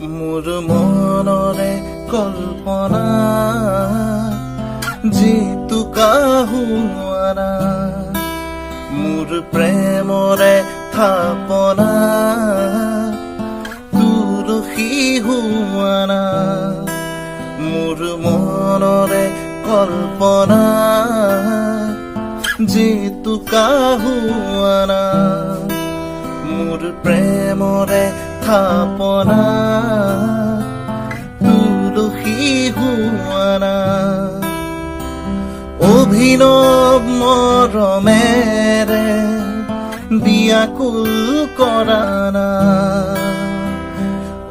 মোৰ মনৰে কল্পনা যিটো কাহুৱানা মোৰ প্ৰেমৰে থাপনা তুলসী হোৱানা মোৰ মনৰে কল্পনা যিটো কাহুৱানা মোৰ প্ৰেমৰে থাপনা তুলসী হোৱানা অভিনৱ মৰমেৰে বিয়াকুল কৰানা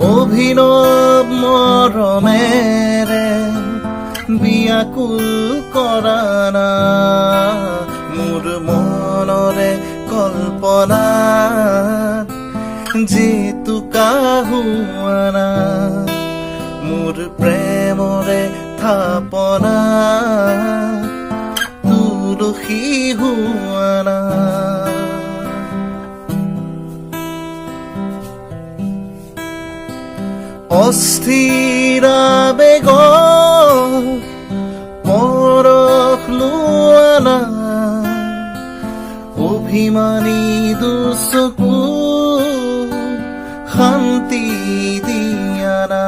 অভিনৱ মৰমেৰে বিয়াকুল কৰানা মোৰ মনৰে কল্পনা যিটো কাহুৱানা মোৰ প্ৰেমৰে থাপনা তুলসী হোৱানা অস্থিৰ বেগ পৰশ লোৱানা অভিমানী দুচকু শান্তি দিয়ানা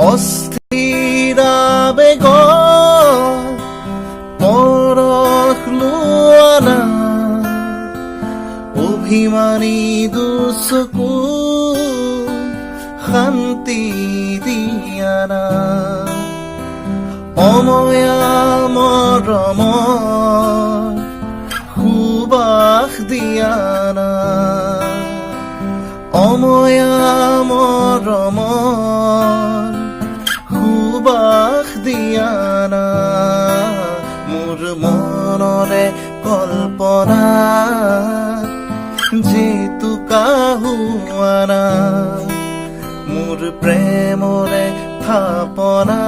অস্থিৰ বেগ পৰশ লোৱানা অভিমানী দুচকু শান্তি দিয়ানা অময়া মৰমৰ সুবাস দিয়ানা অময়া মৰমৰ সুবাস দিয়ানা মোৰ মনৰে কল্পনা যিটো কাহুৱানা মোৰ প্ৰেমৰে থাপনা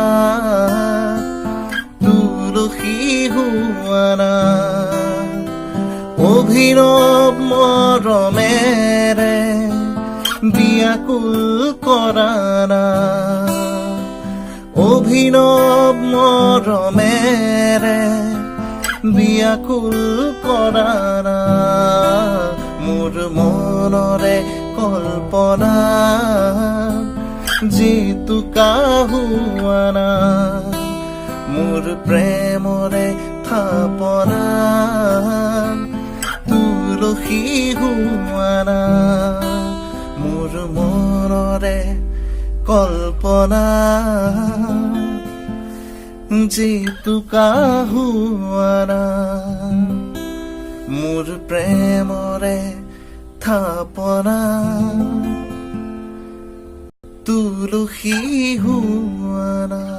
তুলসী হোৱানা অভিনৱ মৰমেৰে বিয়াকুল কৰানা অভিনৱ মৰমেৰে বিয়াকুল কৰানা মোৰ মনৰে কল্পনা যিটো কাহুৱানা মোৰ প্ৰেমৰে থাপনা তুলসী হোৱানা মোৰ মনৰে কল্পনা যিটো কাহুৱানা মোৰ প্ৰেমৰে থাপনা তুলসী হোৱানা